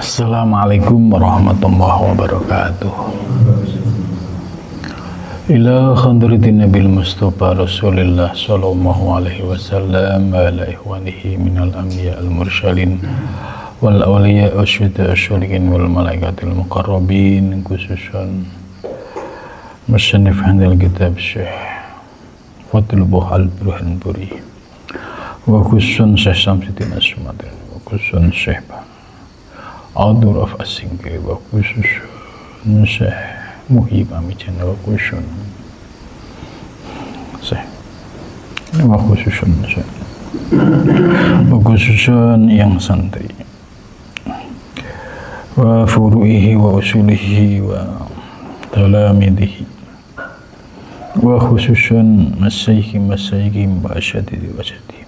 Assalamualaikum warahmatullahi wabarakatuh. Ila khandratin Nabil Mustafa Rasulillah sallallahu alaihi wasallam wa ala ikhwanihi minal anbiya al-mursalin wal awliya asyhadu asyhalikin wal malaikatil muqarrabin, khususan musannif handal kitab Syekh Fathul Al-Burhanpuri wa khususan Syekh Samsuddin As-Sumatri wa khususan Syekh Audur of Asingke wa khususan Syekh Muhib Amijana wa khususan Syekh wa khususan Syekh wa khususan yang santri wa furu'ihi wa usulihi wa talamidihi wa khususan masyaykhim wa asyadidi wa asyadihim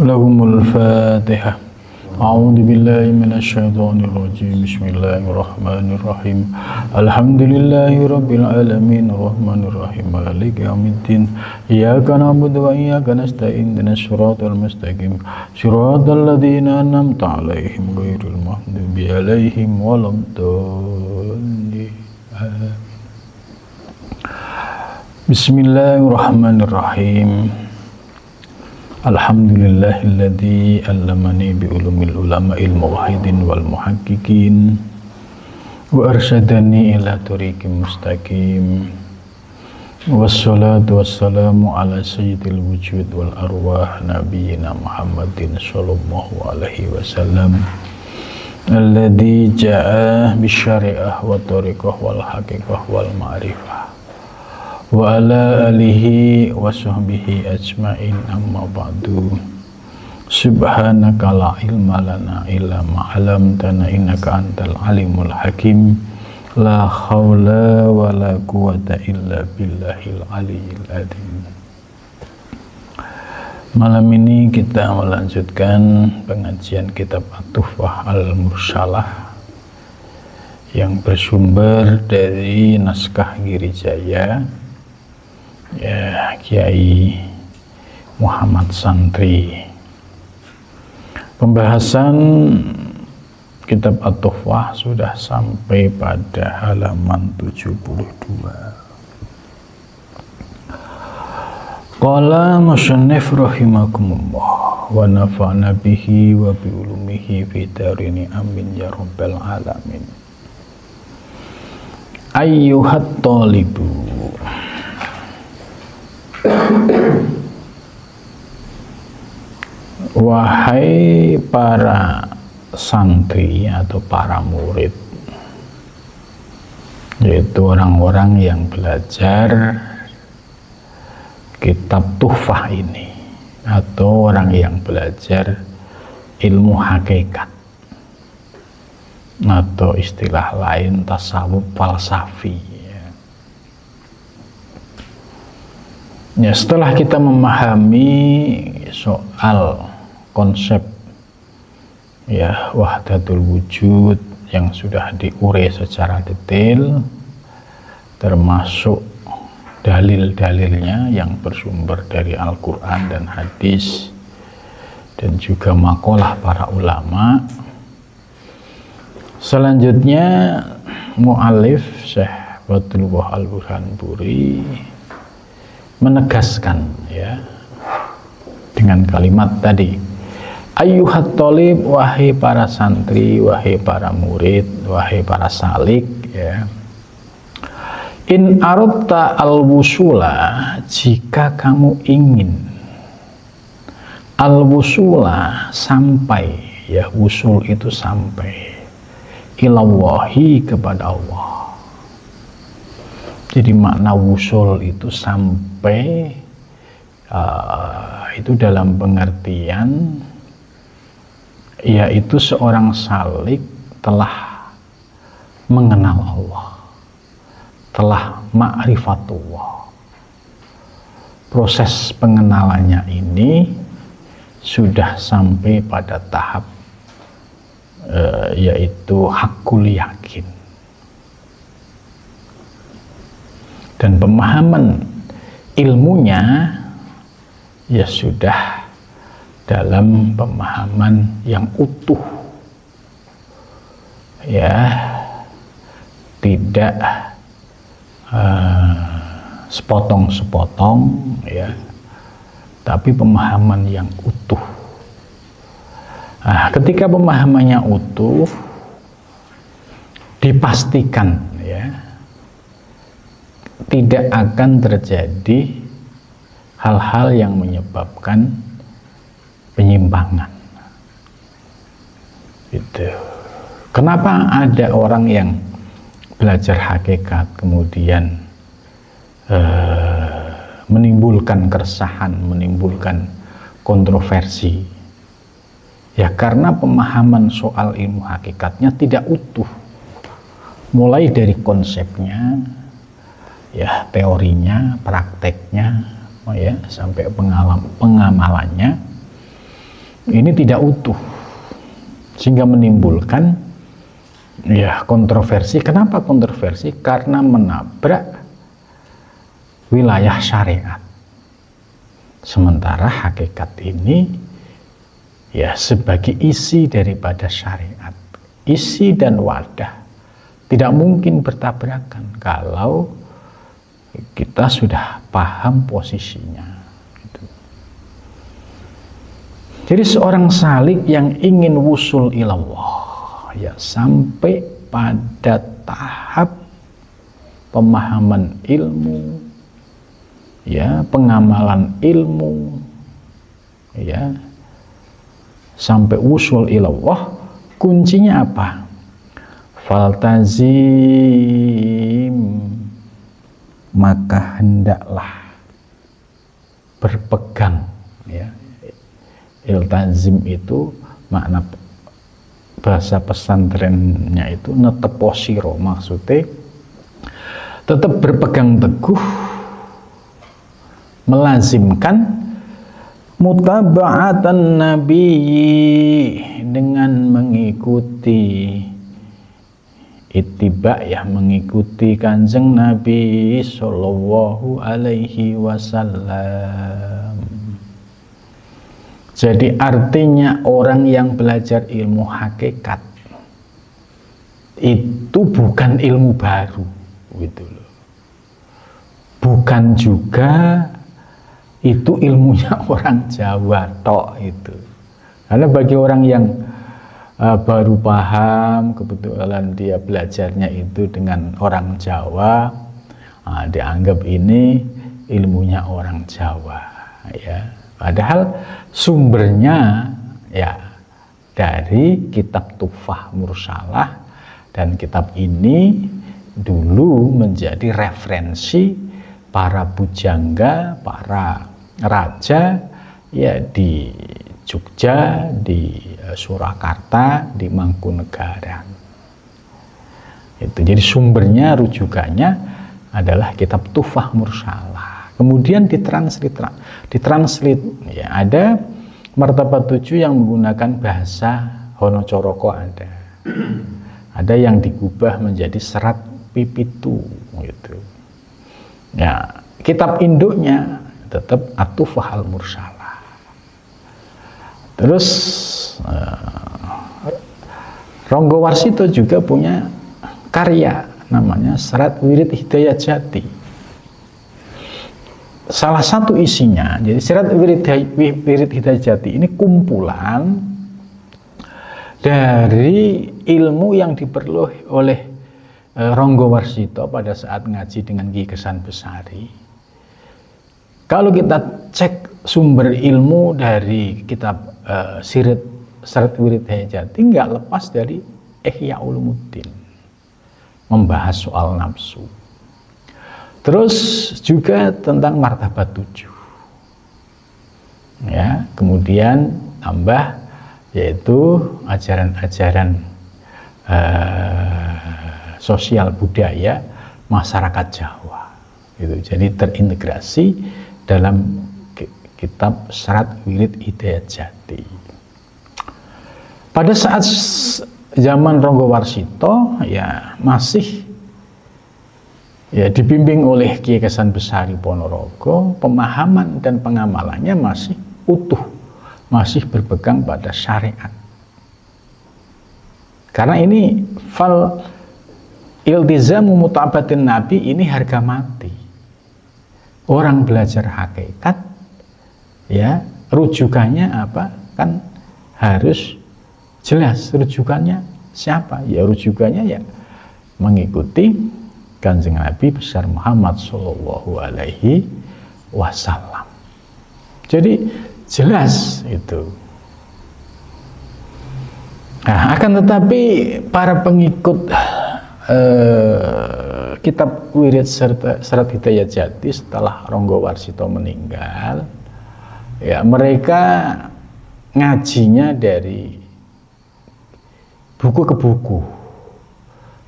lahumul fatihah. A'udzu billahi minasyaitonir rajim. Bismillahirrahmanirrahim. Alhamdulillahirabbil alamin arrahmanir rahim maliki yaumiddin. Iyyaka na'budu wa iyyaka nasta'in ihdinas siratal mustaqim. Shiratal ladzina an'amta 'alaihim ghairil maghdubi 'alaihim waladdallin. Bismillahirrahmanirrahim. Alhamdulillahilladzi allamani bi ulumil ulama'il muwahhidin wal muhaqqiqin wa arsyadani ila tariqim mustaqim. Wassalatu wassalamu ala sayyidil wujud wal arwah nabiyyina Muhammadin sallallahu alaihi wasallam alladzi jaa'a bisyari'ah wa tariqah wal haqiqah wal ma'rifah wa ala alihi wa sahbihi ajma'in, amma ba'du. Subhanaka la ilma lana illa ma 'allamtana innaka antal alimul hakim. La haula wa la quwata illa billahil aliyyil azim. Malam ini kita melanjutkan pengajian kitab At-Tuhfah Al-Mursalah yang bersumber dari naskah Girijaya Kiai Muhammad Santri. Pembahasan kitab At-Tuhfah sudah sampai pada halaman 72. Qala musannif rahimakumullah wa nafa'na bihi wa bi ulumihi fi darini amin ya rabbal alamin. Ayyuhat talibu, wahai para santri atau para murid, yaitu orang-orang yang belajar kitab Tuhfah ini, atau orang yang belajar ilmu hakikat, atau istilah lain tasawuf falsafi. Ya, setelah kita memahami soal konsep wahdatul wujud yang sudah diurai secara detail, termasuk dalil-dalilnya yang bersumber dari Al-Quran dan hadis, dan juga makalah para ulama. Selanjutnya mu'alif Syekh Fathul Al-Burhanpuri menegaskan dengan kalimat tadi, ayyuhat thalib, wahai para santri, wahai para murid, wahai para salik, in aradta al-wusula, jika kamu ingin al-wusula, sampai, wusul itu sampai, ilallahi, kepada Allah. Jadi makna wusul itu sampai, itu dalam pengertian yaitu seorang salik telah mengenal Allah, telah ma'rifatullah. Proses pengenalannya ini sudah sampai pada tahap yaitu hakul yakin. Dan pemahaman ilmunya sudah dalam pemahaman yang utuh, ya tidak sepotong-sepotong, ya, tapi pemahaman yang utuh. Nah, ketika pemahamannya utuh, dipastikan, ya, tidak akan terjadi hal-hal yang menyebabkan penyimpangan. Gitu. Kenapa ada orang yang belajar hakikat kemudian menimbulkan keresahan, menimbulkan kontroversi? Ya karena pemahaman soal ilmu hakikatnya tidak utuh, mulai dari konsepnya, ya teorinya, prakteknya, ya sampai pengamalannya, ini tidak utuh, sehingga menimbulkan ya kontroversi. Kenapa kontroversi? Karena menabrak wilayah syariat. Sementara hakikat ini ya sebagai isi daripada syariat, isi dan wadah tidak mungkin bertabrakan kalau kita sudah paham posisinya. Gitu. Jadi seorang salik yang ingin wusul ilallah, ya sampai pada tahap pemahaman ilmu, ya pengamalan ilmu, ya sampai wusul ilallah, kuncinya apa? Faltazim, maka hendaklah berpegang, ya. Iltazim itu makna bahasa pesantrennya itu neteposiro, maksudnya tetap berpegang teguh, melazimkan mutaba'atan nabi, dengan mengikuti ittiba, ya mengikuti kanjeng Nabi Sallallahu Alaihi Wasallam. Jadi artinya orang yang belajar ilmu hakikat itu bukan ilmu baru, gitu loh. Bukan juga itu ilmunya orang Jawa tok itu. Karena bagi orang yang baru paham, kebetulan dia belajarnya itu dengan orang Jawa, dianggap ini ilmunya orang Jawa, ya. Padahal sumbernya ya dari kitab Tuhfah Mursalah, dan kitab ini dulu menjadi referensi para bujangga, para raja, ya di Jogja, di Surakarta, di Mangkunegaran. Itu jadi sumbernya, rujukannya adalah kitab Tuhfah Mursalah. Kemudian ditranslate, ya ada martabat 7 yang menggunakan bahasa Honocoroko, ada yang digubah menjadi serat pipitu, gitu. Ya, kitab induknya tetap At-Tuhfah Al-Mursalah. Terus Ronggo Warsito juga punya karya namanya Serat Wirid Hidayat Jati. Salah satu isinya, jadi Serat Wirid Hidayat Jati ini kumpulan dari ilmu yang diperoleh oleh Ronggo Warsito pada saat ngaji dengan Ki Kesan Besari. Kalau kita cek sumber ilmu dari kitab Serat Wirid Hidayat Jati, nggak lepas dari Ihya Ulumuddin, membahas soal nafsu. Terus juga tentang martabat 7, ya. Kemudian tambah yaitu ajaran-ajaran sosial budaya masyarakat Jawa, gitu. Jadi terintegrasi dalam kitab Serat Wirid Hidayat Jati. Pada saat zaman Ronggo Warsito, ya masih ya dibimbing oleh Ki Kesan Besari Ponorogo, pemahaman dan pengamalannya masih utuh, masih berpegang pada syariat. Karena ini fal iltizamu mutabatin nabi ini harga mati. Orang belajar hakikat, ya rujukannya apa? Kan harus jelas rujukannya siapa? Ya rujukannya ya mengikuti Kanjeng Nabi besar Muhammad Shallallahu Alaihi Wasallam. Jadi jelas itu. Nah, akan tetapi para pengikut kitab Wirid Serat Hidayat Jati setelah Ronggo Warsito meninggal, ya mereka ngajinya dari buku ke buku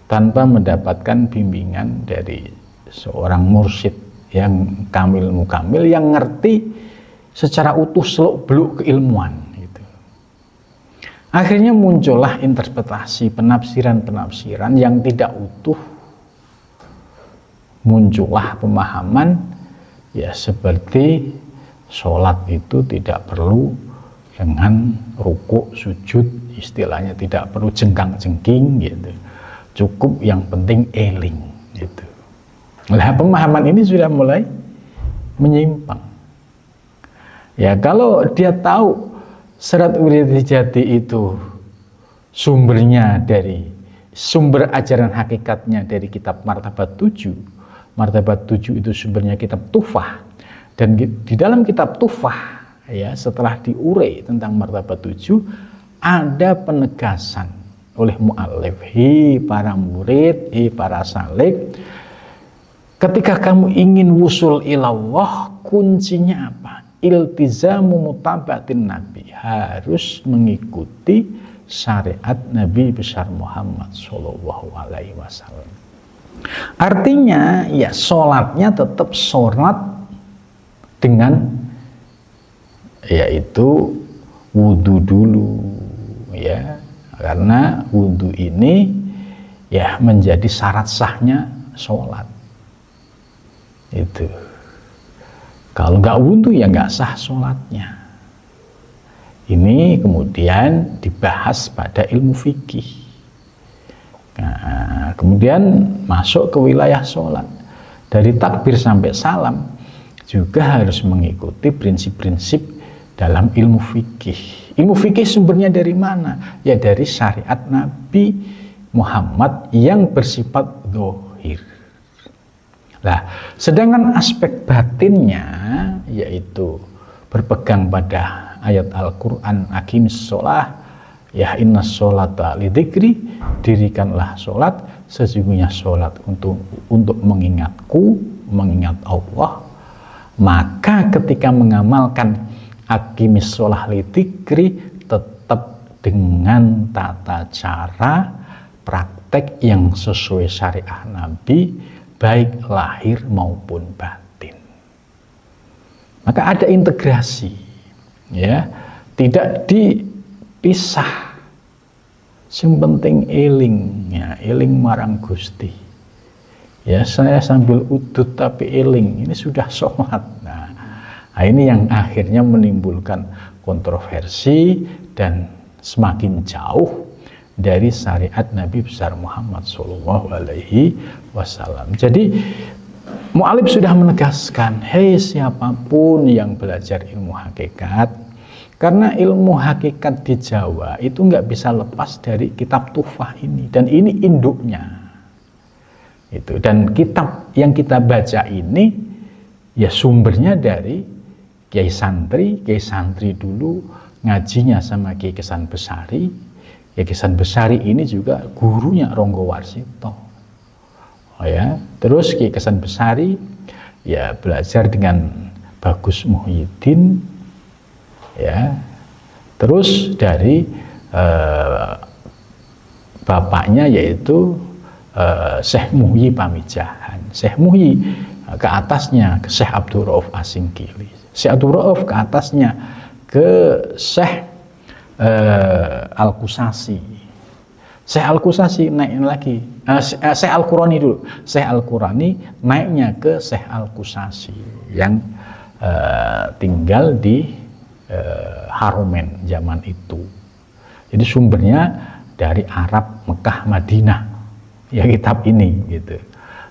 tanpa mendapatkan bimbingan dari seorang mursyid yang kamil mukamil yang ngerti secara utuh seluk beluk keilmuan. Akhirnya muncullah interpretasi penafsiran-penafsiran yang tidak utuh. Muncullah pemahaman ya seperti sholat itu tidak perlu dengan rukuk, sujud, istilahnya tidak perlu jengkang-jengking gitu. Cukup yang penting eling gitu. Nah, pemahaman ini sudah mulai menyimpang. Ya kalau dia tahu Serat Wirid Jati itu sumbernya dari sumber ajaran hakikatnya dari kitab Martabat 7. Martabat 7 itu sumbernya kitab Tuhfah. Dan di dalam kitab Tuhfah ya setelah diurai tentang Martabat 7 ada penegasan oleh mu'alif, para murid, para salik, ketika kamu ingin wusul ilallah, kuncinya apa? Iltizamu mutabatin nabi, harus mengikuti syariat Nabi besar Muhammad Shallallahu Alaihi Wasallam. Artinya ya sholatnya tetap sholat dengan yaitu wudhu dulu ya, karena wudhu ini ya menjadi syarat sahnya sholat itu. Kalau nggak wudhu ya nggak sah sholatnya. Ini kemudian dibahas pada ilmu fikih. Nah, kemudian masuk ke wilayah sholat. Dari takbir sampai salam juga harus mengikuti prinsip-prinsip dalam ilmu fikih. Ilmu fikih sumbernya dari mana? Ya dari syariat Nabi Muhammad yang bersifat dzahir. Nah, sedangkan aspek batinnya yaitu berpegang pada ayat Al-Quran aqimis sholah ya inna sholata lidzikri, dirikanlah sholat, sesungguhnya sholat untuk mengingatku, mengingat Allah. Maka ketika mengamalkan aqimis sholah lidzikri tetap dengan tata cara praktek yang sesuai syariah Nabi, baik lahir maupun batin. Maka ada integrasi, ya, tidak dipisah. Yang penting eling, ya, eling marang Gusti. Ya, saya sambil udut tapi eling, ini sudah sholat. Nah, ini yang akhirnya menimbulkan kontroversi dan semakin jauh dari syariat Nabi besar Muhammad Shallallahu Alaihi Wasallam. Jadi mu'alif sudah menegaskan, hei siapapun yang belajar ilmu hakikat, karena ilmu hakikat di Jawa itu nggak bisa lepas dari kitab Tuhfah ini, dan ini induknya. Itu, dan kitab yang kita baca ini ya sumbernya dari Kiai Santri dulu ngajinya sama Kiai Kesan Besari. Ya Kesan Besari ini juga gurunya Ronggo Warsito. Oh ya, terus Ki Kesan Besari ya belajar dengan Bagus Muhyiddin ya. Terus dari bapaknya yaitu Syekh Muhyi Pamijahan. Syekh Muhyi ke atasnya ke Syekh Abdul Rauf Asingkili. Syekh Abdul Rauf ke atasnya ke Syekh Al-Qusasi. Syekh Al-Qusasi naik lagi Syekh Al-Qurani dulu. Syekh Al-Qurani naiknya ke Syekh Al-Qusasi yang tinggal di Haromen zaman itu. Jadi sumbernya dari Arab, Mekah, Madinah, ya kitab ini gitu.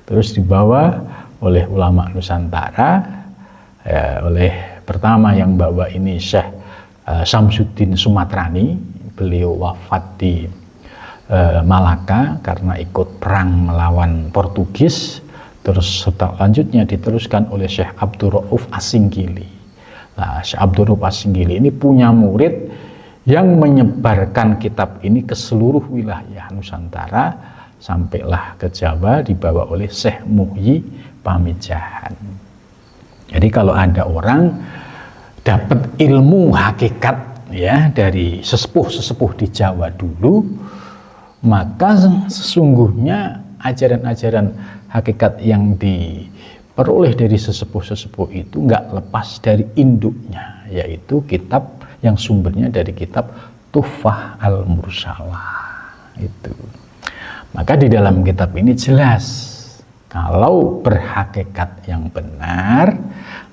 Terus dibawa oleh ulama Nusantara, ya, oleh pertama yang bawa ini Syekh Syamsuddin Sumatrani. Beliau wafat di Malaka karena ikut perang melawan Portugis. Terus selanjutnya diteruskan oleh Syekh Abdul Rauf As-Singgili. Nah, Syekh Abdul Rauf As-Singgili ini punya murid yang menyebarkan kitab ini ke seluruh wilayah Nusantara, sampailah ke Jawa, dibawa oleh Syekh Muhyi Pamijahan. Jadi kalau ada orang dapat ilmu hakikat ya dari sesepuh-sesepuh di Jawa dulu, maka sesungguhnya ajaran-ajaran hakikat yang diperoleh dari sesepuh-sesepuh itu nggak lepas dari induknya, yaitu kitab yang sumbernya dari kitab Tuhfah Al-Mursalah itu. Maka di dalam kitab ini jelas kalau berhakikat yang benar,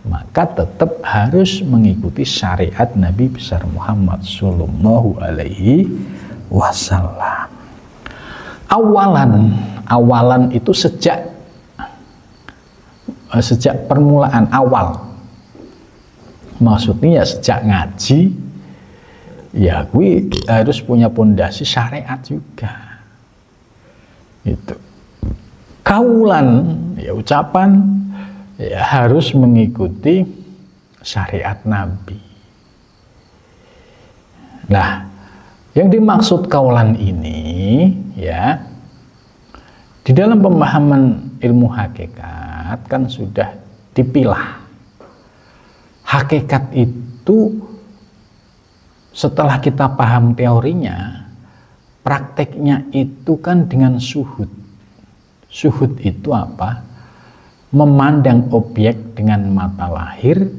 maka tetap harus mengikuti syariat Nabi besar Muhammad Sallallahu Alaihi Wasallam. Awalan itu sejak permulaan awal. Maksudnya ya sejak ngaji, ya gue harus punya pondasi syariat juga. Itu. Kaulan, ya ucapan, ya harus mengikuti syariat Nabi. Nah, yang dimaksud kaulan ini, ya, di dalam pemahaman ilmu hakikat kan sudah dipilah. Hakikat itu setelah kita paham teorinya, prakteknya itu kan dengan syuhud. Syuhud itu apa? Memandang objek dengan mata lahir,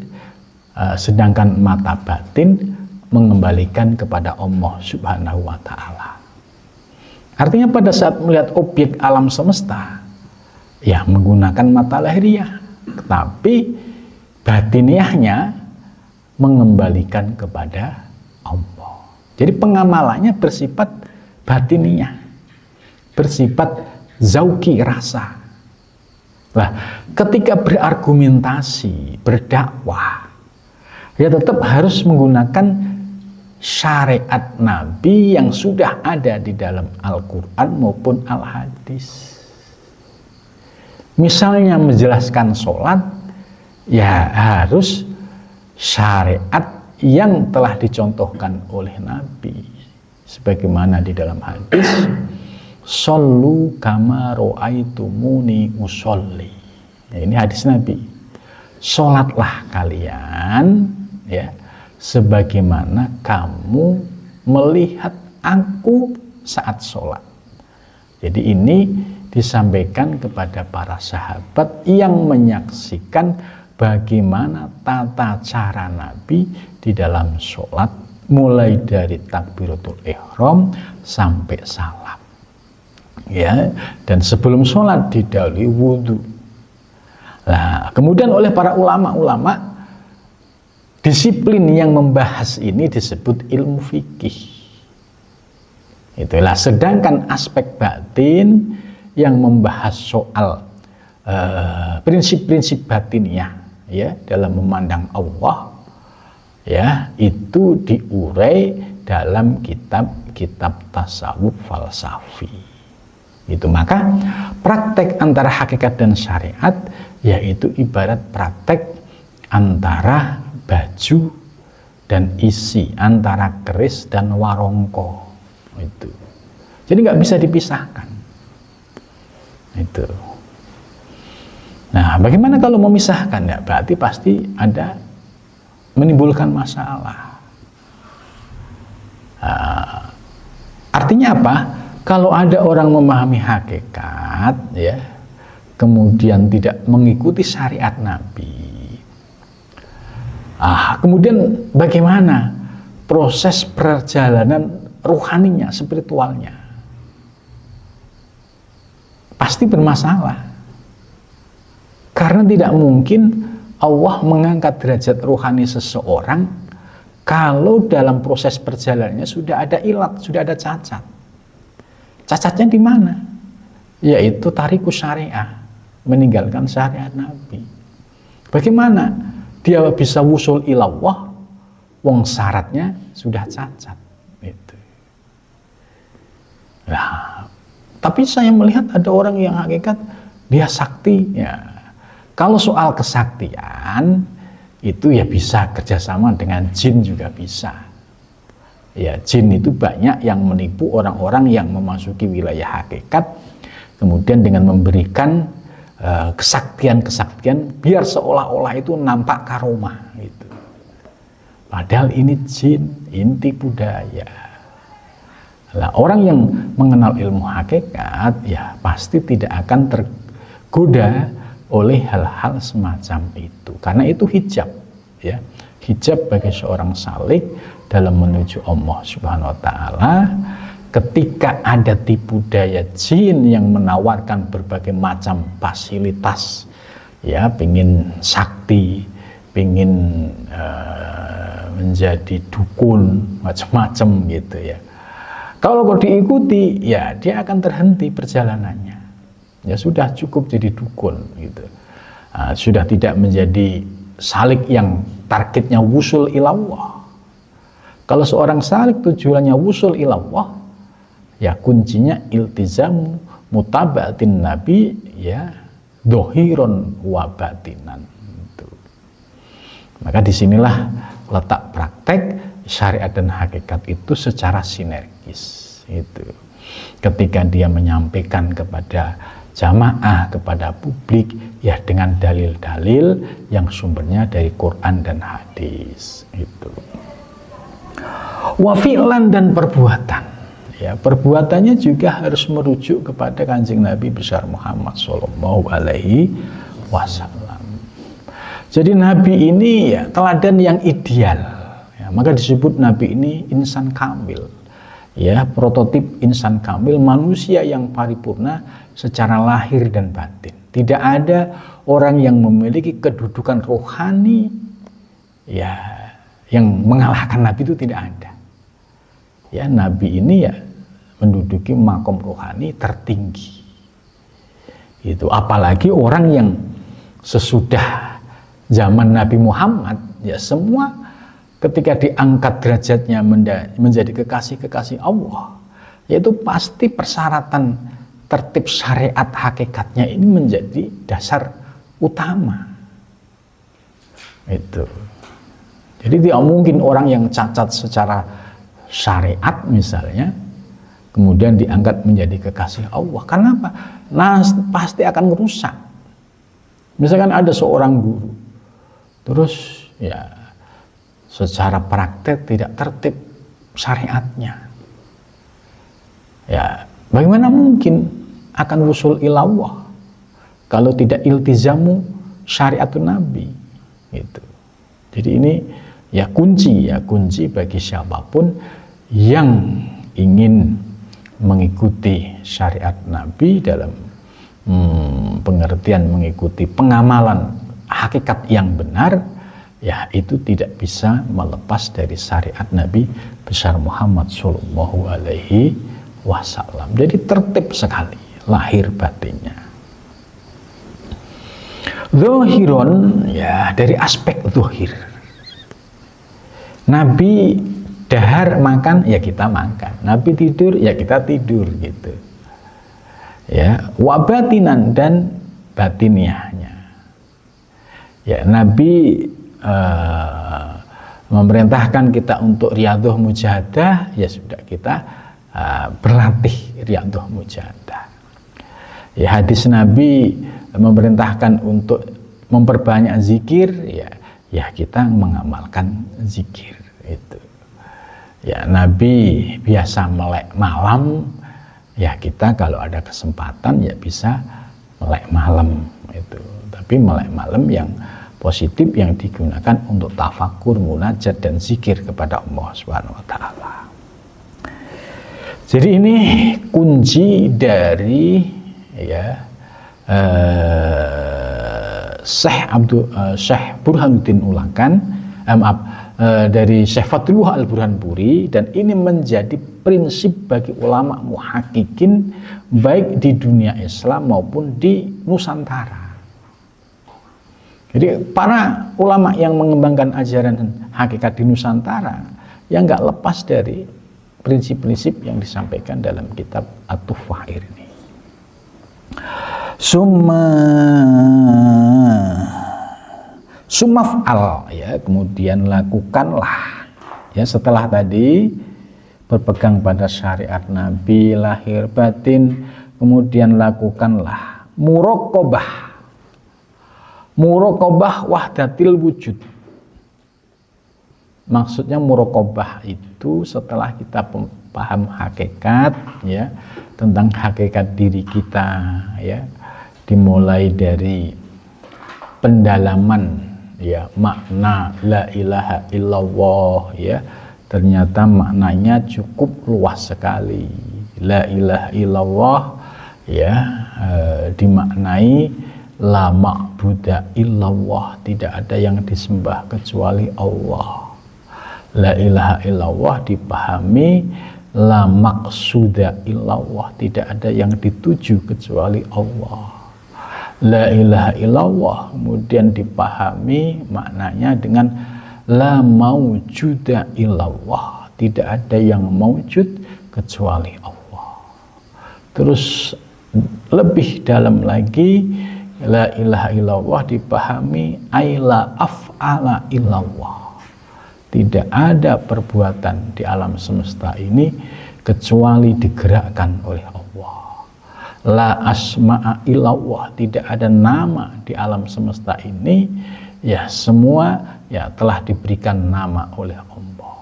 sedangkan mata batin mengembalikan kepada Allah Subhanahu wa Ta'ala. Artinya pada saat melihat objek alam semesta, ya menggunakan mata lahiriah, tapi batiniahnya mengembalikan kepada Allah. Jadi pengamalannya bersifat batiniah, bersifat zauki, rasa. Nah, ketika berargumentasi, berdakwah, ya tetap harus menggunakan syariat Nabi yang sudah ada di dalam Al-Quran maupun Al-Hadis. Misalnya menjelaskan sholat, ya harus syariat yang telah dicontohkan oleh Nabi. Sebagaimana di dalam hadis, Shollu kama ro'aitumuni usolli. Ya, ini hadis Nabi. Sholatlah kalian, ya, sebagaimana kamu melihat aku saat sholat. Jadi ini disampaikan kepada para sahabat yang menyaksikan bagaimana tata cara Nabi di dalam sholat, mulai dari takbiratul ihram sampai salam. Ya, dan sebelum sholat didahului wudhu. Nah, kemudian oleh para ulama-ulama, disiplin yang membahas ini disebut ilmu fikih. Itulah. Sedangkan aspek batin yang membahas soal prinsip-prinsip batiniah, ya, dalam memandang Allah, ya, itu diurai dalam kitab tasawuf falsafi. Itu. Maka praktek antara hakikat dan syariat yaitu ibarat praktek antara baju dan isi, antara keris dan warongko. Itu. Jadi nggak bisa dipisahkan. Itu. Nah, bagaimana kalau memisahkan? Ya, berarti pasti ada menimbulkan masalah. Artinya apa? Kalau ada orang memahami hakikat, ya, kemudian tidak mengikuti syariat Nabi, kemudian bagaimana proses perjalanan ruhaninya, spiritualnya? Pasti bermasalah. Karena tidak mungkin Allah mengangkat derajat ruhani seseorang kalau dalam proses perjalanannya sudah ada ilat, sudah ada cacat. Cacatnya di mana? Yaitu tarikus syariah, meninggalkan syariat Nabi. Bagaimana dia bisa wusul ilallah wong syaratnya sudah cacat itu. Nah, tapi saya melihat ada orang yang hakikat dia sakti ya. Kalau soal kesaktian itu ya bisa kerjasama dengan jin juga bisa. Ya, jin itu banyak yang menipu orang-orang yang memasuki wilayah hakikat, kemudian dengan memberikan kesaktian-kesaktian biar seolah-olah itu nampak karomah gitu. Padahal ini jin, ini tipu daya. Nah, orang yang mengenal ilmu hakikat ya pasti tidak akan tergoda oleh hal-hal semacam itu, karena itu hijab ya, hijab bagi seorang salik dalam menuju Allah Subhanahu wa taala. Ketika ada tipu daya jin yang menawarkan berbagai macam fasilitas ya, pingin sakti, pingin menjadi dukun macam-macam gitu ya, kalau kau diikuti ya dia akan terhenti perjalanannya. Ya sudah cukup jadi dukun gitu. Sudah tidak menjadi salik yang targetnya wusul ilallah. Kalau seorang salik tujuannya wusul ilallah, ya kuncinya iltizamu mutaba'atin nabi ya dohiron wa batinan gitu. Maka disinilah letak praktek syariat dan hakikat itu secara sinergis itu. Ketika dia menyampaikan kepada jamaah, kepada publik ya dengan dalil-dalil yang sumbernya dari Quran dan hadis itu. Wa fi'lan dan perbuatan ya, perbuatannya juga harus merujuk kepada Kanjeng Nabi besar Muhammad sallallahu alaihi wasallam. Jadi Nabi ini ya teladan yang ideal ya, maka disebut Nabi ini insan kamil ya, prototip insan kamil, manusia yang paripurna secara lahir dan batin. Tidak ada orang yang memiliki kedudukan rohani ya yang mengalahkan Nabi, itu tidak ada ya. Nabi ini ya menduduki makom rohani tertinggi itu, apalagi orang yang sesudah zaman Nabi Muhammad ya, semua ketika diangkat derajatnya menjadi kekasih-kekasih Allah, yaitu pasti persyaratan tertib syariat hakikatnya ini menjadi dasar utama itu. Jadi tidak mungkin orang yang cacat secara syariat misalnya kemudian diangkat menjadi kekasih Allah. Karena apa? Nah, pasti akan merusak. Misalkan ada seorang guru terus ya secara praktek tidak tertib syariatnya ya, bagaimana mungkin akan wusul ilallah kalau tidak iltizamu syariatun Nabi gitu. Jadi ini ya kunci bagi siapapun yang ingin mengikuti syariat Nabi dalam pengertian mengikuti pengamalan hakikat yang benar ya, itu tidak bisa melepas dari syariat Nabi besar Muhammad sallallahu alaihi wasallam. Jadi tertib sekali lahir batinnya. Zohiron ya, dari aspek zohir. Nabi dahar makan ya kita makan, Nabi tidur ya kita tidur gitu. Ya, wabatinan dan batiniahnya. Ya, Nabi memerintahkan kita untuk riyadhah mujahadah, ya sudah kita berlatih riyadhah mujahadah. Ya, hadis Nabi memerintahkan untuk memperbanyak zikir, ya kita mengamalkan zikir itu. Ya, Nabi biasa melek malam, ya kita kalau ada kesempatan ya bisa melek malam itu. Tapi melek malam yang positif yang digunakan untuk tafakur, munajat dan zikir kepada Allah Subhanahu wa taala. Jadi ini kunci dari ya Syekh Burhanuddin Ulakan, dari Syekh Fatullah Al-Burhanpuri, dan ini menjadi prinsip bagi ulama muhakkikin baik di dunia Islam maupun di Nusantara. Jadi para ulama yang mengembangkan ajaran hakikat di Nusantara yang nggak lepas dari prinsip-prinsip yang disampaikan dalam kitab At-Tuhfah ini. Sumaf'al, ya, kemudian lakukanlah, ya, setelah tadi berpegang pada syariat Nabi lahir batin, kemudian lakukanlah muraqabah wahdatil wujud. Maksudnya muraqabah itu setelah kita paham hakikat, ya, tentang hakikat diri kita, ya, dimulai dari pendalaman, ya, makna la ilaha illallah, ya, ternyata maknanya cukup luas sekali. La ilaha illallah, ya, dimaknai la ma'buda illallah, tidak ada yang disembah kecuali Allah. La ilaha illallah dipahami la maqsuda illallah, tidak ada yang dituju kecuali Allah. La ilaha illallah kemudian dipahami maknanya dengan la maujuda illallah, tidak ada yang maujud kecuali Allah. Terus lebih dalam lagi, la ilaha illallah dipahami aila af'ala illallah, tidak ada perbuatan di alam semesta ini kecuali digerakkan oleh Allah. La asma'a illallah, tidak ada nama di alam semesta ini, ya, semua, ya, telah diberikan nama oleh Allah.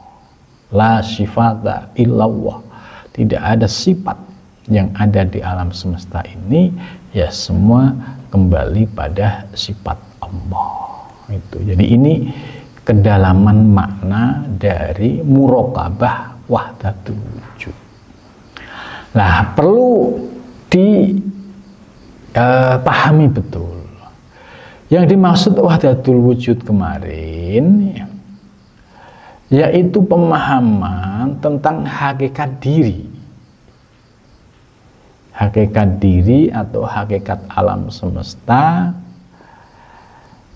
La sifata illallah, tidak ada sifat yang ada di alam semesta ini, ya, semua kembali pada sifat Allah. Itu. Jadi ini kedalaman makna dari muraqabah wahdatul wujud. Nah, perlu dipahami betul. Yang dimaksud wahdatul wujud kemarin, yaitu pemahaman tentang hakikat diri. Hakikat diri atau hakikat alam semesta,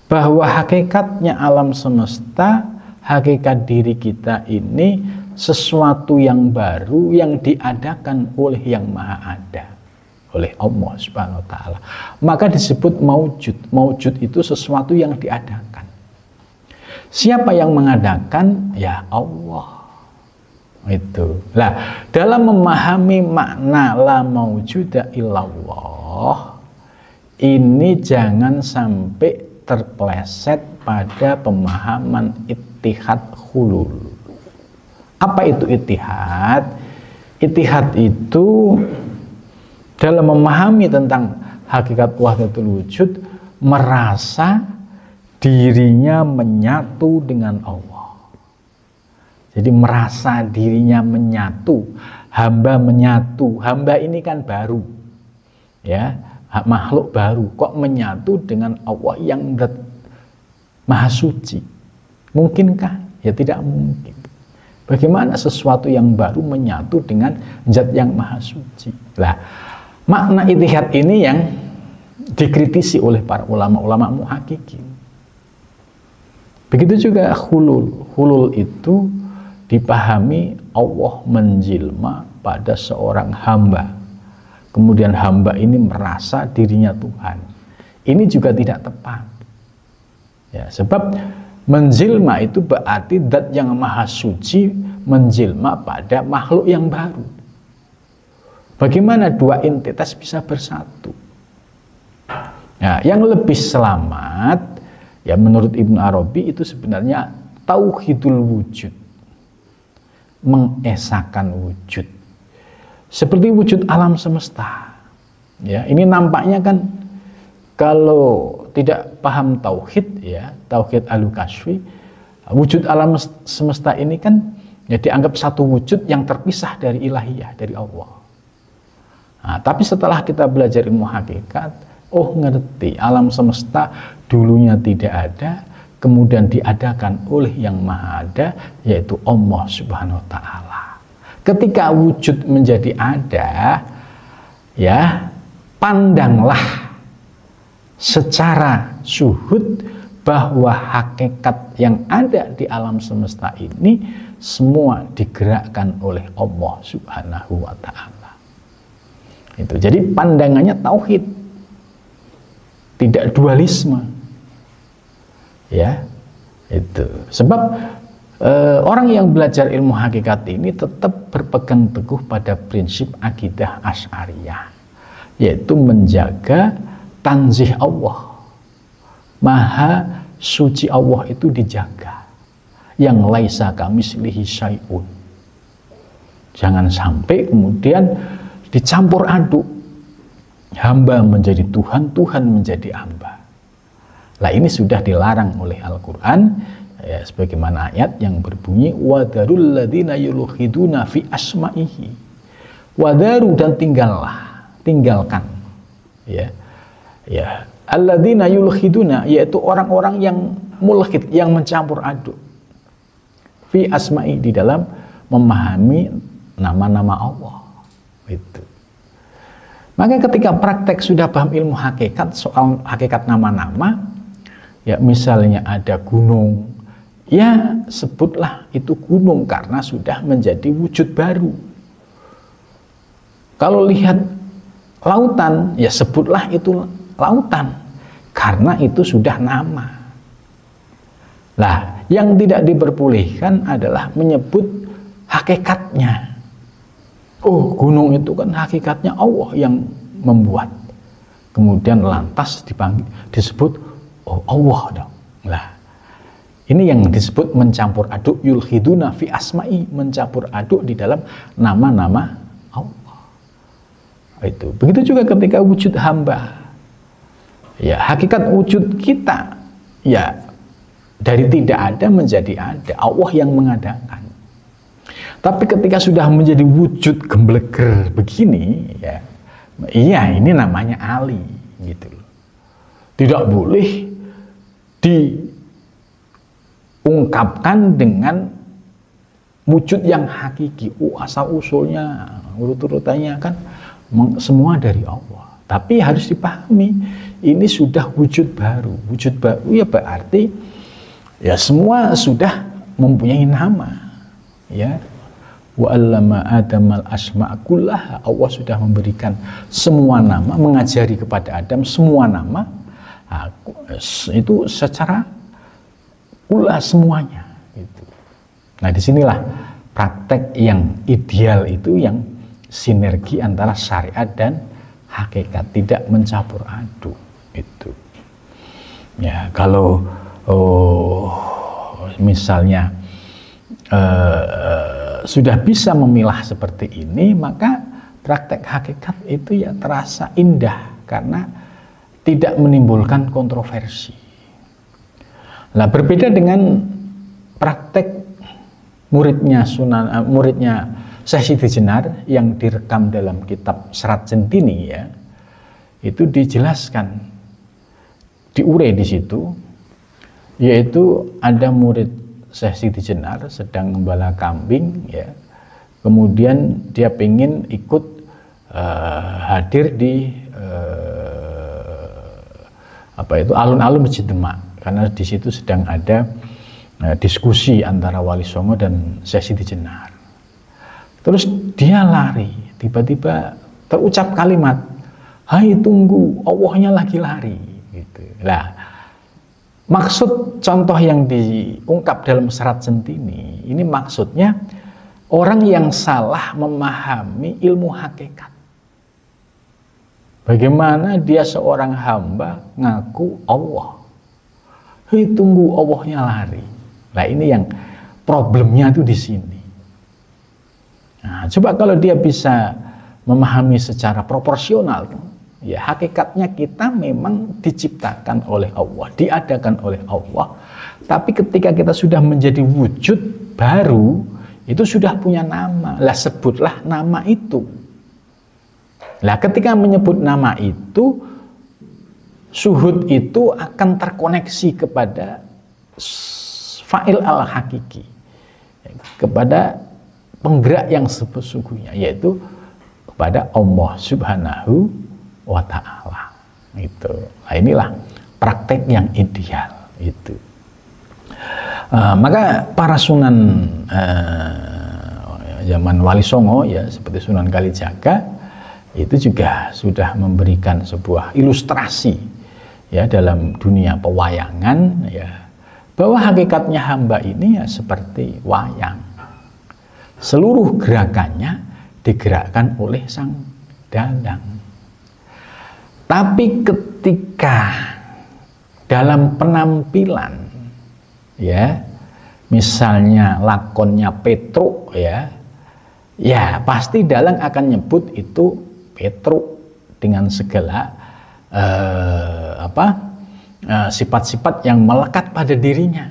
bahwa hakikatnya alam semesta, hakikat diri kita ini sesuatu yang baru yang diadakan oleh yang maha ada, oleh Allah Subhanahu wa ta'ala. Maka disebut maujud. Maujud itu sesuatu yang diadakan. Siapa yang mengadakan? Ya Allah. Itu. Nah, dalam memahami makna la maujuda illallah, ini jangan sampai terpleset pada pemahaman ittihad hulul. Apa itu ittihad? Ittihad itu dalam memahami tentang hakikat wahdatul wujud, merasa dirinya menyatu dengan Allah. Jadi merasa dirinya menyatu, hamba menyatu. Hamba ini kan baru, ya, makhluk baru, kok menyatu dengan Allah yang maha suci? Mungkinkah? Ya tidak mungkin. Bagaimana sesuatu yang baru menyatu dengan zat yang maha suci? Nah, makna ittihad ini yang dikritisi oleh para ulama-ulama muhakkikin. Begitu juga hulul. Hulul itu dipahami Allah menjilma pada seorang hamba. Kemudian hamba ini merasa dirinya Tuhan. Ini juga tidak tepat. Ya, sebab menjilma itu berarti zat yang maha suci menjilma pada makhluk yang baru. Bagaimana dua entitas bisa bersatu? Nah, yang lebih selamat, ya, menurut Ibnu Arabi itu sebenarnya tauhidul wujud, mengesahkan wujud, seperti wujud alam semesta. Ya, ini nampaknya kan kalau tidak paham tauhid, ya, tauhid al-kasfi, wujud alam semesta ini kan, ya, dianggap satu wujud yang terpisah dari ilahiyah, dari Allah. Nah, tapi setelah kita belajar ilmu hakikat, oh, ngerti alam semesta dulunya tidak ada, kemudian diadakan oleh yang maha ada, yaitu Allah Subhanahu wa ta'ala. ketika wujud menjadi ada, ya, pandanglah secara syuhud bahwa hakikat yang ada di alam semesta ini semua digerakkan oleh Allah Subhanahu wa ta'ala. Itu. Jadi pandangannya tauhid, tidak dualisme. Ya. Itu. Sebab orang yang belajar ilmu hakikat ini tetap berpegang teguh pada prinsip akidah Asy'ariyah, yaitu menjaga tanzih Allah. Maha suci Allah itu dijaga, yang laisa kamislihi syai'un. Jangan sampai kemudian dicampur aduk, hamba menjadi Tuhan, Tuhan menjadi hamba. Lah ini sudah dilarang oleh Al-Quran, ya, sebagaimana ayat yang berbunyi wadarul ladzina yulhiduna fi asma'ihi. Wadaru, dan tinggalkan, ya, ya. Alladzina yulhiduna, yaitu orang-orang yang mulhid, yang mencampur aduk, fi asma'i, di dalam memahami nama-nama Allah. Itu. Maka ketika praktek sudah paham ilmu hakikat, soal hakikat nama-nama, ya misalnya ada gunung, ya sebutlah itu gunung karena sudah menjadi wujud baru. Kalau lihat lautan, ya sebutlah itu lautan karena itu sudah nama. Lah, yang tidak diperbolehkan adalah menyebut hakikatnya. Oh, gunung itu kan hakikatnya Allah yang membuat. Kemudian lantas disebut oh Allah dong. Lah, ini yang disebut mencampur aduk, yulhiduna fi asma'i, mencampur aduk di dalam nama-nama Allah. Itu. Begitu juga ketika wujud hamba. Ya, hakikat wujud kita, ya, dari tidak ada menjadi ada, Allah yang mengadakan. Tapi ketika sudah menjadi wujud gembleger begini, ya, iya ini namanya Ali, gitu loh. Tidak boleh diungkapkan dengan wujud yang hakiki. Asal usulnya, urut-urutannya kan semua dari Allah. Tapi harus dipahami, ini sudah wujud baru. Wujud baru ya berarti ya semua sudah mempunyai nama. Ya. Wa 'allama Adamal asma' kullaha. Allah sudah memberikan semua nama, mengajari kepada Adam semua nama. Itu secara kullah semuanya. Gitu. Nah, disinilah praktek yang ideal itu, yang sinergi antara syariat dan hakikat, tidak mencampur aduk. Itu. Ya, kalau misalnya sudah bisa memilah seperti ini, maka praktek hakikat itu ya terasa indah karena tidak menimbulkan kontroversi. Nah, berbeda dengan praktek muridnya Syekh Siti Jenar yang direkam dalam kitab Serat Centini, ya, itu dijelaskan, diurai di situ, yaitu ada murid Syekh Siti Jenar sedang gembala kambing, ya, kemudian dia ingin ikut hadir di alun-alun Masjid Demak, karena di situ sedang ada diskusi antara Wali Songo dan Syekh Siti Jenar. Terus dia lari, tiba-tiba terucap kalimat, "Hai tunggu, Allahnya lagi lari." Gitu. Lah, maksud contoh yang diungkap dalam Serat Centini ini maksudnya orang yang salah memahami ilmu hakikat. Bagaimana dia seorang hamba ngaku Allah, "Hei tunggu, Allahnya lari." Nah, ini yang problemnya itu di sini. Nah, coba kalau dia bisa memahami secara proporsional, ya hakikatnya kita memang diciptakan oleh Allah, diadakan oleh Allah. Tapi ketika kita sudah menjadi wujud baru, itu sudah punya nama. Lah, sebutlah nama itu. Lah, ketika menyebut nama itu, syuhud itu akan terkoneksi kepada fa'il al-hakiki, kepada penggerak yang sesungguhnya, yaitu kepada Allah Subhanahu wa Ta'ala. Itu. Nah, inilah praktek yang ideal itu. Maka para sunan zaman Wali Songo ya, seperti Sunan Kalijaga itu juga sudah memberikan sebuah ilustrasi ya dalam dunia pewayangan ya, bahwa hakikatnya hamba ini ya seperti wayang. Seluruh gerakannya digerakkan oleh sang dalang. Tapi ketika dalam penampilan ya, misalnya lakonnya Petruk ya, ya pasti dalang akan nyebut itu Petruk dengan segala sifat-sifat yang melekat pada dirinya.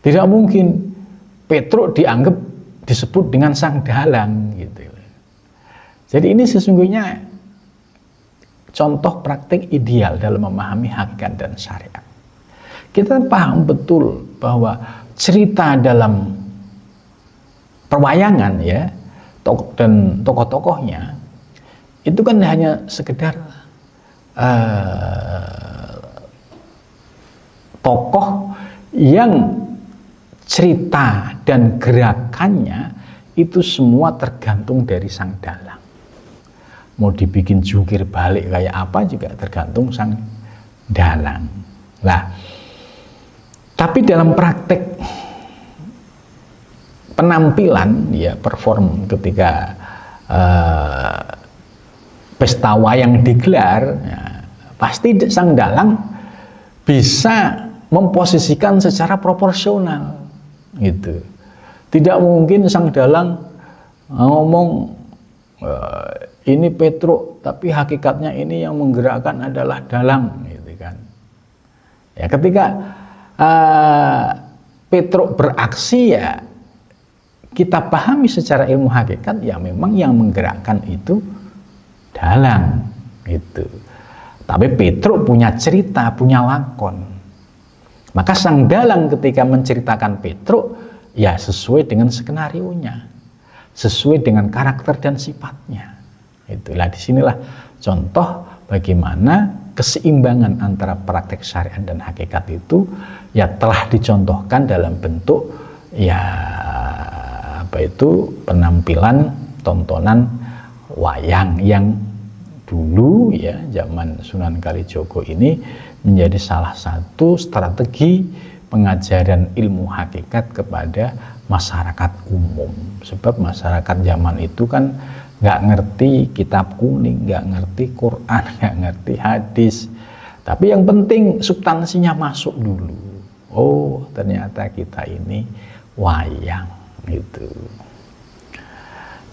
Tidak mungkin Petruk dianggap disebut dengan sang dalang gitu. Jadi ini sesungguhnya contoh praktik ideal dalam memahami hakikat dan syariat. Kita paham betul bahwa cerita dalam perwayangan ya, dan tokoh-tokohnya itu kan hanya sekedar tokoh yang cerita dan gerakannya itu semua tergantung dari sang dalang. Mau dibikin jungkir balik kayak apa juga tergantung sang dalang. Nah, tapi dalam praktek penampilan ya, perform ketika pesta wayang digelar ya, pasti sang dalang bisa memposisikan secara proporsional gitu. Tidak mungkin sang dalang ngomong ini Petruk, tapi hakikatnya ini yang menggerakkan adalah dalang gitu kan. Ya, ketika Petruk beraksi ya kita pahami secara ilmu hakikat ya memang yang menggerakkan itu dalang gitu. Tapi Petruk punya cerita, punya lakon. Maka sang dalang ketika menceritakan Petruk ya sesuai dengan skenarionya, sesuai dengan karakter dan sifatnya. Itulah disinilah contoh bagaimana keseimbangan antara praktek syariat dan hakikat itu ya telah dicontohkan dalam bentuk ya penampilan tontonan wayang yang dulu ya zaman Sunan Kalijogo ini menjadi salah satu strategi pengajaran ilmu hakikat kepada masyarakat umum. Sebab masyarakat zaman itu kan nggak ngerti kitab kuning, nggak ngerti Quran, nggak ngerti hadis. Tapi yang penting substansinya masuk dulu. Oh, ternyata kita ini wayang gitu.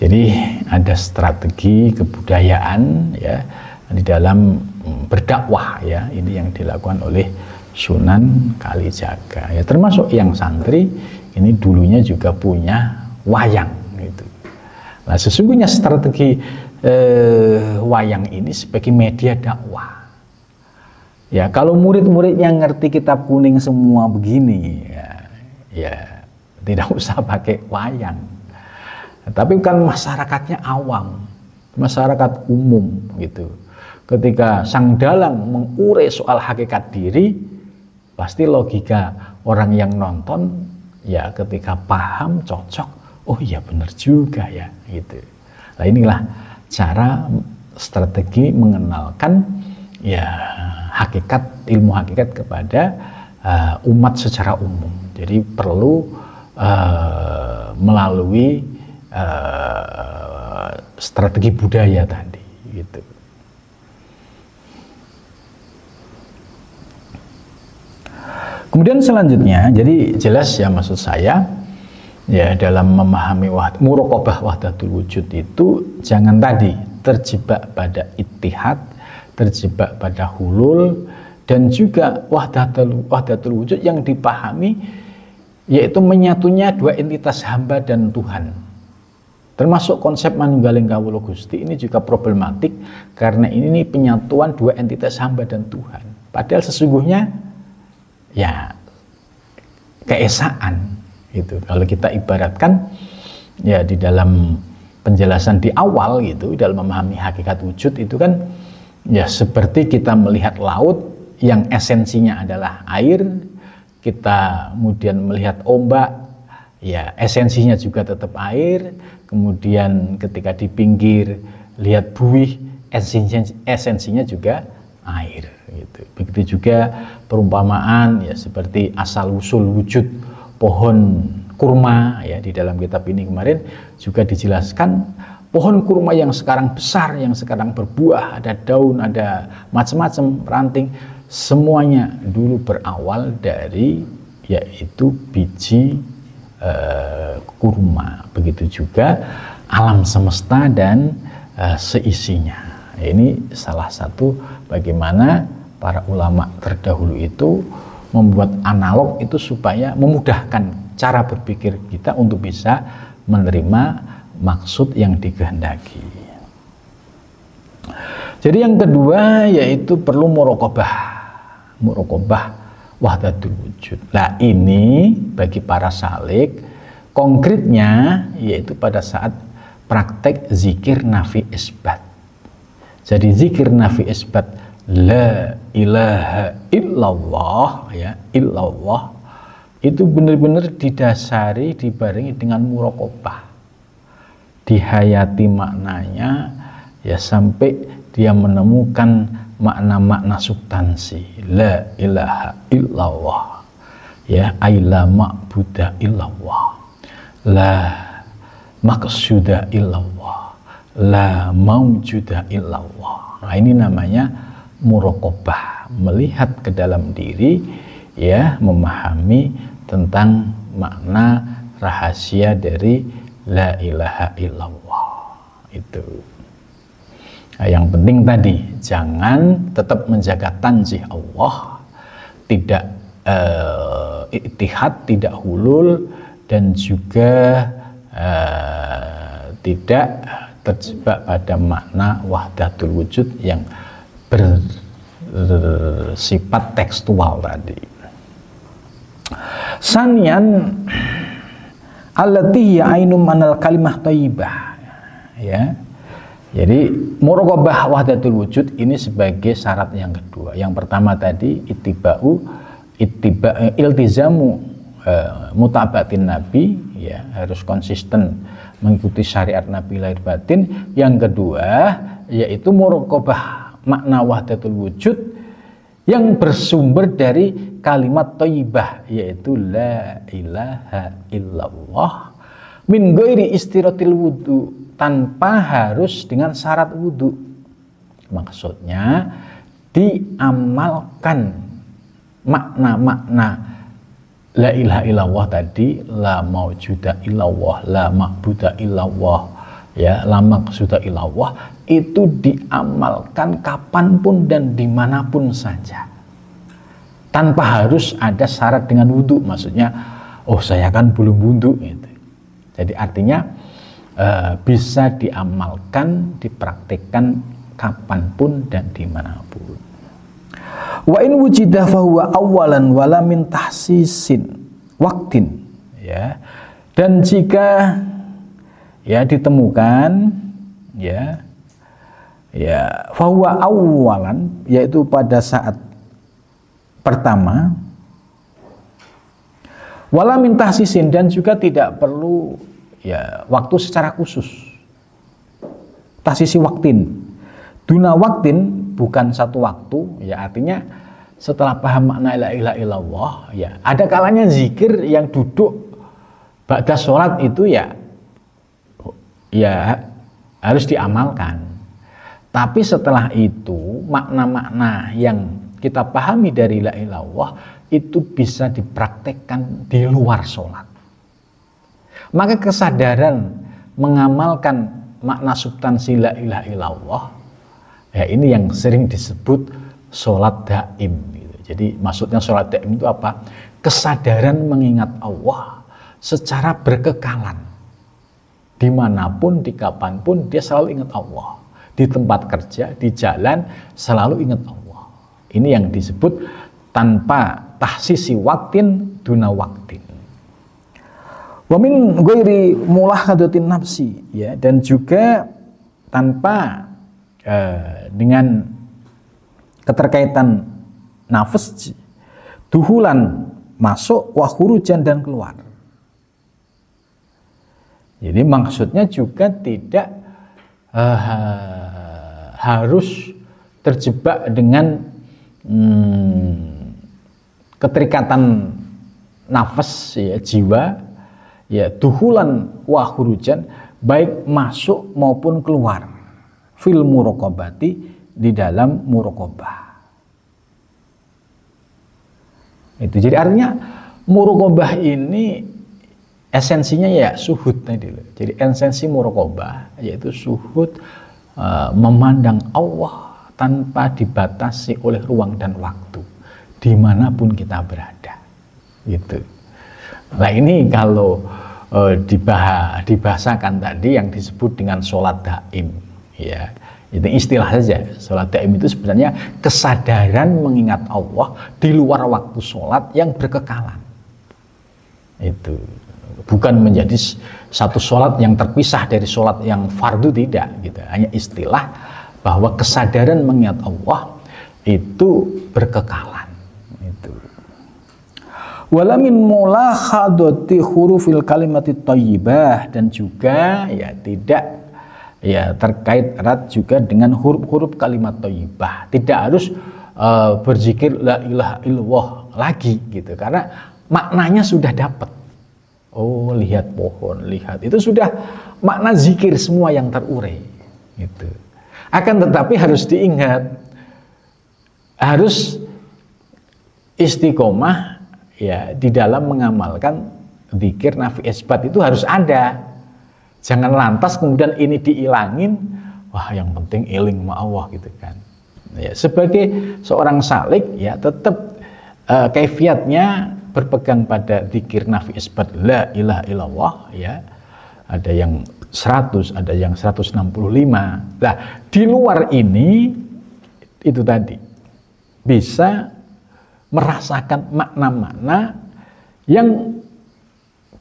Jadi ada strategi kebudayaan ya di dalam berdakwah ya, ini yang dilakukan oleh Sunan Kalijaga. Ya termasuk yang santri ini dulunya juga punya wayang gitu. Nah, sesungguhnya strategi wayang ini sebagai media dakwah. Ya, kalau murid-murid yang ngerti kitab kuning semua begini, ya tidak usah pakai wayang. Tapi kan masyarakatnya awam, masyarakat umum gitu. Ketika sang dalang mengurai soal hakikat diri, pasti logika orang yang nonton ya ketika paham cocok, oh iya benar juga ya gitu. Nah, inilah cara strategi mengenalkan ya hakikat, ilmu hakikat kepada umat secara umum. Jadi perlu melalui strategi budaya tadi gitu. Kemudian selanjutnya, jadi jelas ya maksud saya ya dalam memahami muraqabah wahdatul wujud itu jangan tadi terjebak pada ittihad, terjebak pada hulul, dan juga wahdatul wujud yang dipahami yaitu menyatunya dua entitas hamba dan Tuhan. Termasuk konsep manunggaling kawula Gusti ini juga problematik karena ini penyatuan dua entitas hamba dan Tuhan. Padahal sesungguhnya ya keesaan itu. Kalau kita ibaratkan ya di dalam penjelasan di awal gitu, dalam memahami hakikat wujud itu kan ya seperti kita melihat laut yang esensinya adalah air, kita kemudian melihat ombak, ya esensinya juga tetap air, kemudian ketika di pinggir lihat buih, esensinya juga air gitu. Begitu juga perumpamaan ya seperti asal usul wujud pohon kurma ya, di dalam kitab ini kemarin juga dijelaskan pohon kurma yang sekarang besar, yang sekarang berbuah, ada daun, ada macam-macam ranting, semuanya dulu berawal dari yaitu biji kurma. Begitu juga alam semesta dan seisinya. Ini salah satu bagaimana para ulama terdahulu itu membuat analog itu supaya memudahkan cara berpikir kita untuk bisa menerima maksud yang dikehendaki. Jadi yang kedua yaitu perlu muraqabah wahdatul wujud. Nah ini bagi para salik konkretnya yaitu pada saat praktek zikir nafi isbat. Jadi zikir nafi isbat la ilaha illallah ya, illallah itu benar-benar didasari, dibarengi dengan muraqabah, dihayati maknanya ya sampai dia menemukan makna-makna substansi la ilaha illallah ya, aila ma'buda illallah, la maqsuda illallah, la maujuda illallah. Nah ini namanya muraqabah, melihat ke dalam diri ya, memahami tentang makna rahasia dari la ilaha illallah itu. Nah, yang penting tadi jangan tetap menjaga tanzih Allah, tidak ittihad, tidak hulul, dan juga tidak terjebak pada makna wahdatul wujud yang bersifat tekstual tadi. Sanian allati ainu manal kalimah thayyibah ya. Jadi muraqabah wahdatul wujud ini sebagai syarat yang kedua. Yang pertama tadi iltizamu mutaba'atin nabi ya, harus konsisten mengikuti syariat nabi lahir batin. Yang kedua yaitu muraqabah makna wahdatul wujud yang bersumber dari kalimat thayyibah yaitu la ilaha illallah min ghairi istiratil wudu, tanpa harus dengan syarat wudu. Maksudnya diamalkan makna-makna la ilaha illallah tadi, la maujuda illallah, la ma'buda illallah ya, la maqsuda illallah, itu diamalkan kapanpun dan dimanapun saja tanpa harus ada syarat dengan wudu. Maksudnya oh saya kan belum wudu gitu. Jadi artinya bisa diamalkan, dipraktikkan kapanpun dan dimanapun. Wa in wujida fahuwa awalan wala min tahsisin waktin ya. Dan jika ya ditemukan ya fahuwa awalan, yaitu pada saat pertama, wala min tahsisin, dan juga tidak perlu ya waktu secara khusus. Tahsisi waktin, duna waktin, bukan satu waktu ya, artinya setelah paham makna la ilaha illallah ya, ada kalanya zikir yang duduk ba'da sholat itu ya harus diamalkan. Tapi setelah itu makna-makna yang kita pahami dari la ilaha illallah itu bisa dipraktekkan di luar sholat. Maka kesadaran mengamalkan makna substansi la ilaha illallah ya, ini yang sering disebut sholat daim gitu. Jadi maksudnya sholat daim itu apa? Kesadaran mengingat Allah secara berkekalan, dimanapun, di kapanpun dia selalu ingat Allah. Di tempat kerja, di jalan selalu ingat Allah. Ini yang disebut tanpa tahsisi waktin duna waktin. Wa min ghairi mulahadatin nafsi, ya, dan juga tanpa dengan keterkaitan nafas, duhulan masuk, wa khurujan dan keluar. Jadi maksudnya juga tidak harus terjebak dengan keterikatan nafas, ya, jiwa, ya, duhulan wa khurujan, baik masuk maupun keluar fil muraqabati, di dalam muraqabah. Itu jadi artinya muraqabah ini esensinya ya suhud tadi loh. Jadi esensi muraqabah yaitu suhud, memandang Allah tanpa dibatasi oleh ruang dan waktu dimanapun kita berada. Gitu. Nah ini kalau dibahasakan tadi yang disebut dengan sholat daim, ya, itu istilah saja. Sholat daim itu sebenarnya kesadaran mengingat Allah di luar waktu sholat yang berkekalan. Itu bukan menjadi satu sholat yang terpisah dari sholat yang fardu, tidak, gitu. Hanya istilah bahwa kesadaran mengingat Allah itu berkekalan. Itu. Wala min mulakhadati hurufil kalimati thayyibah, dan juga ya tidak ya terkait erat juga dengan huruf-huruf kalimat thayyibah. Tidak harus berzikir la ilaha illallah lagi, gitu, karena maknanya sudah dapat. Oh, lihat pohon, lihat, itu sudah makna zikir semua yang terurai, gitu. Akan tetapi harus diingat, harus istiqomah, ya, di dalam mengamalkan zikir nafi isbat itu harus ada. Jangan lantas kemudian ini diilangin, wah yang penting eling sama Allah, gitu kan. Ya, sebagai seorang salik, ya, tetap kaifiatnya berpegang pada zikir nafi isbat la ilaha illallah, ya. Ada yang 100, ada yang 165. Nah, di luar ini itu tadi bisa merasakan makna-makna yang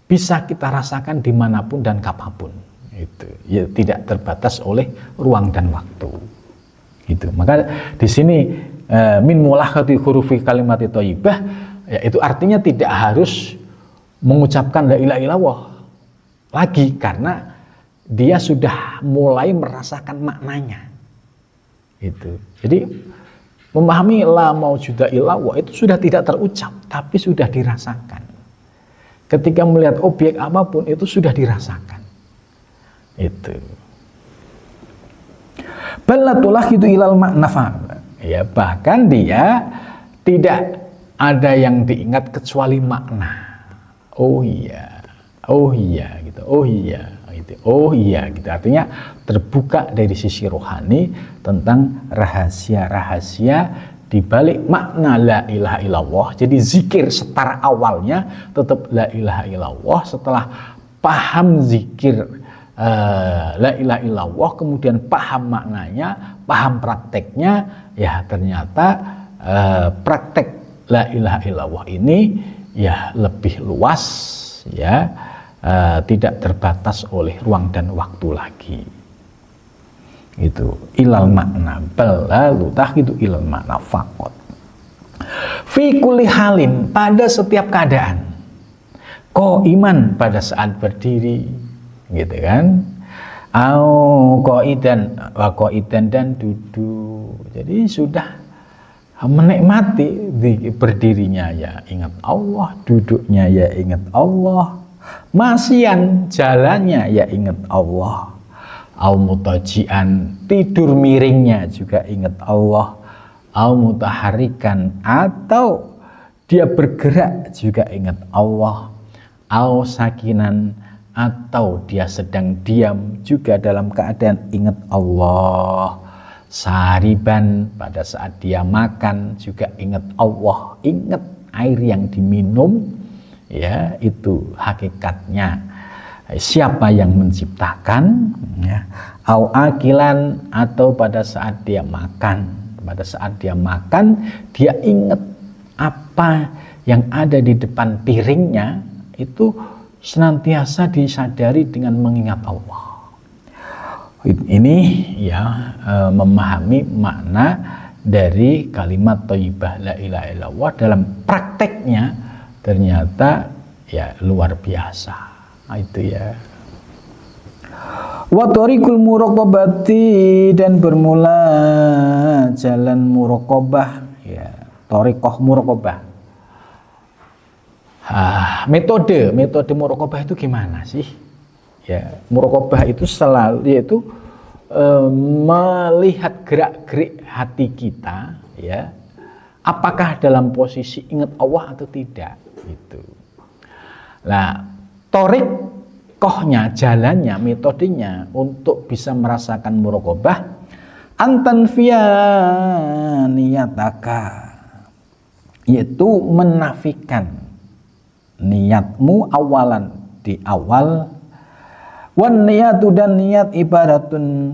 bisa kita rasakan dimanapun dan kapanpun. Itu ya, tidak terbatas oleh ruang dan waktu. Itu. Maka di sini min mulahati hurufi kalimati thayyibah, ya, itu artinya tidak harus mengucapkan la ilaha illallah lagi, karena dia sudah mulai merasakan maknanya. Itu. Jadi memahami la maujuda illallah itu sudah tidak terucap, tapi sudah dirasakan. Ketika melihat objek apapun itu sudah dirasakan. Itu. Balatulah itu ilal makna, ya, bahkan dia tidak ada yang diingat kecuali makna. Oh iya, oh iya, gitu. Oh iya, gitu. Oh iya, gitu. Artinya terbuka dari sisi rohani tentang rahasia-rahasia di balik makna la ilaha illallah. Jadi zikir setara awalnya tetap la ilaha illallah. Setelah paham zikir la ilaha illallah, kemudian paham maknanya, paham prakteknya, ya ternyata praktek la ilaha illallah ini ya lebih luas, ya, tidak terbatas oleh ruang dan waktu lagi. Itu ilal makna, balalu itu ilal makna faqat. Fi kulli halin, pada setiap keadaan. Iman pada saat berdiri, gitu kan? Au qaidan, wa qaidan, dan duduk. Jadi sudah menikmati berdirinya ya ingat Allah, duduknya ya ingat Allah, masian jalannya ya ingat Allah, au mutajian tidur miringnya juga ingat Allah, au mutaharikan atau dia bergerak juga ingat Allah, au sakinan atau dia sedang diam juga dalam keadaan ingat Allah, sariban pada saat dia makan juga ingat Allah, ingat air yang diminum, ya, itu hakikatnya siapa yang menciptakan, ya. Au akilan atau pada saat dia makan, dia ingat apa yang ada di depan piringnya itu senantiasa disadari dengan mengingat Allah. Ini ya memahami makna dari kalimat thayyibah la ilaha illallah dalam prakteknya ternyata ya luar biasa. Nah, itu ya. Wa tariqul muraqabati, dan bermula jalan muraqabah ya, thariqah muraqabah. Metode muraqabah itu gimana sih? Ya, muraqabah itu selalu yaitu melihat gerak-gerik hati kita ya. Apakah dalam posisi ingat Allah atau tidak gitu. Nah, thariqahnya, jalannya, metodenya untuk bisa merasakan muraqabah antanfiya niyataka, yaitu menafikan niatmu awalan, di awal. Wan niyatu, dan niat ibaratun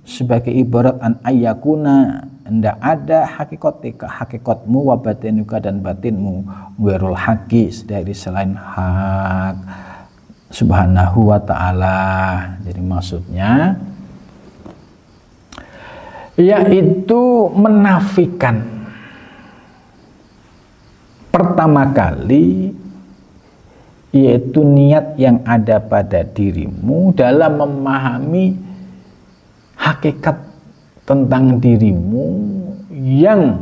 sebagai ibarat an ayyakuna, hendak ada hakikatika, hakikatmu, wa batinuka, dan batinmu, wirul haqi, dari selain hak subhanahu wa ta'ala. Jadi maksudnya yaitu menafikan pertama kali, yaitu niat yang ada pada dirimu dalam memahami hakikat tentang dirimu yang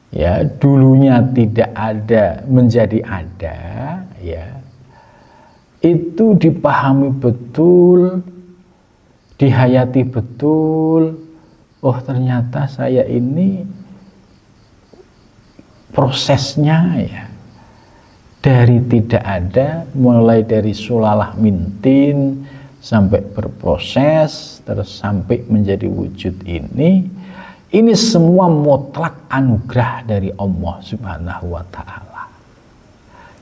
ya dulunya tidak ada menjadi ada ya, itu dipahami betul, dihayati betul. Oh, ternyata saya ini prosesnya ya dari tidak ada, mulai dari sulalah mintin sampai berproses terus sampai menjadi wujud ini semua mutlak anugerah dari Allah Subhanahu wa ta'ala.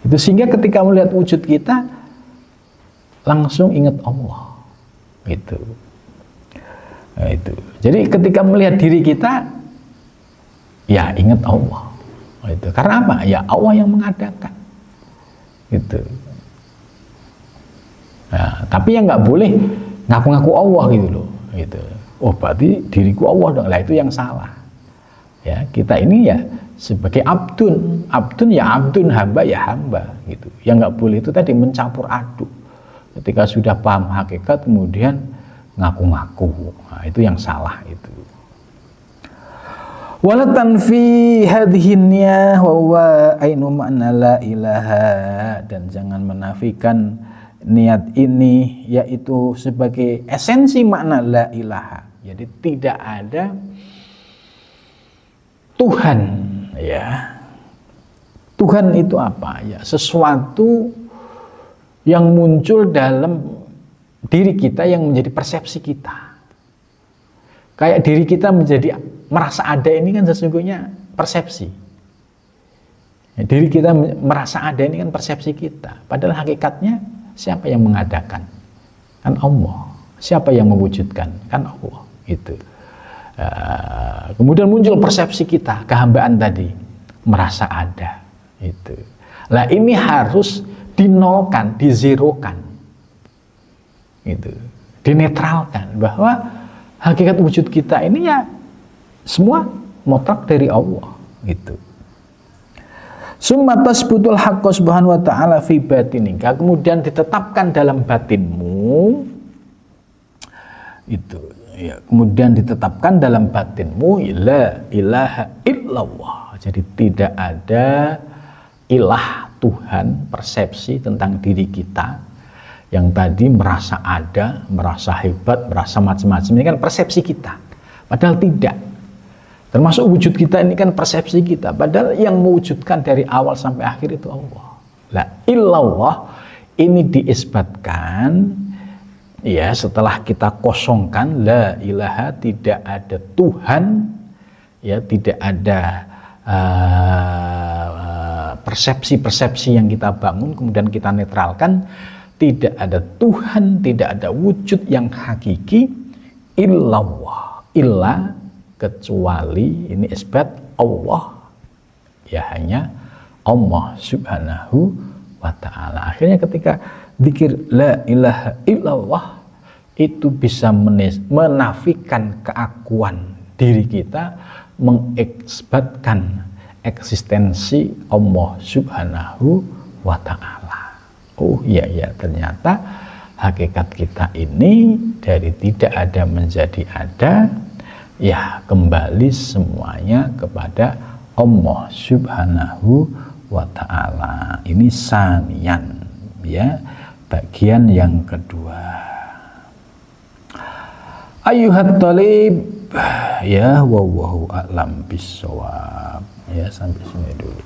Itu sehingga ketika melihat wujud kita langsung ingat Allah gitu. Nah, itu. Jadi ketika melihat diri kita ya ingat Allah. Itu karena apa? Ya Allah yang mengadakan. Gitu. Nah, tapi yang nggak boleh ngaku-ngaku Allah gitu loh. Gitu. Oh, berarti diriku Allah dong. Lah itu yang salah. Ya, kita ini ya sebagai abdun ya abdun, hamba ya hamba gitu. Yang nggak boleh itu tadi mencampur aduk. Ketika sudah paham hakikat kemudian ngaku-ngaku. Nah, itu yang salah itu. Walatan fi hadhihi wa huwa ainu makna la ilaha, dan jangan menafikan niat ini yaitu sebagai esensi makna la ilaha. Jadi tidak ada Tuhan ya. Tuhan itu apa ya? Sesuatu yang muncul dalam diri kita yang menjadi persepsi kita. Kayak diri kita menjadi merasa ada ini kan sesungguhnya persepsi. Ya, diri kita merasa ada ini kan persepsi kita. Padahal hakikatnya siapa yang mengadakan? Kan Allah. Siapa yang mewujudkan? Kan Allah. Itu. Kemudian muncul persepsi kita, kehambaan tadi, merasa ada. Itu. Lah ini harus dinolkan, dizerokan. Itu. Dinetralkan bahwa hakikat wujud kita ini ya semua mutlak dari Allah gitu. Summa tasbutul haqqo subhanahu wa ta'ala fi batinika, kemudian ditetapkan dalam batinmu itu ya, kemudian ditetapkan dalam batinmu la ilaha illallah. Jadi tidak ada ilah, Tuhan, persepsi tentang diri kita yang tadi merasa ada, merasa hebat, merasa macam-macam. Ini kan persepsi kita, padahal tidak. Termasuk wujud kita ini kan persepsi kita, padahal yang mewujudkan dari awal sampai akhir itu Allah. La illallah ini diisbatkan ya setelah kita kosongkan la ilaha, tidak ada Tuhan ya, tidak ada persepsi-persepsi yang kita bangun kemudian kita netralkan. Tidak ada Tuhan, tidak ada wujud yang hakiki illallah, illa kecuali, ini isbat Allah ya, hanya Allah Subhanahu wa ta'ala. Akhirnya ketika zikir la ilaha illallah itu bisa menafikan keakuan diri kita, mengisbatkan eksistensi Allah Subhanahu wa ta'ala. Oh iya ya, ternyata hakikat kita ini dari tidak ada menjadi ada, ya kembali semuanya kepada Allah Subhanahu wa ta'ala. Ini sanian, ya, bagian yang kedua. Ayuhat talib, ya wallahu a'lam bissawab. Ya, sampai sini dulu.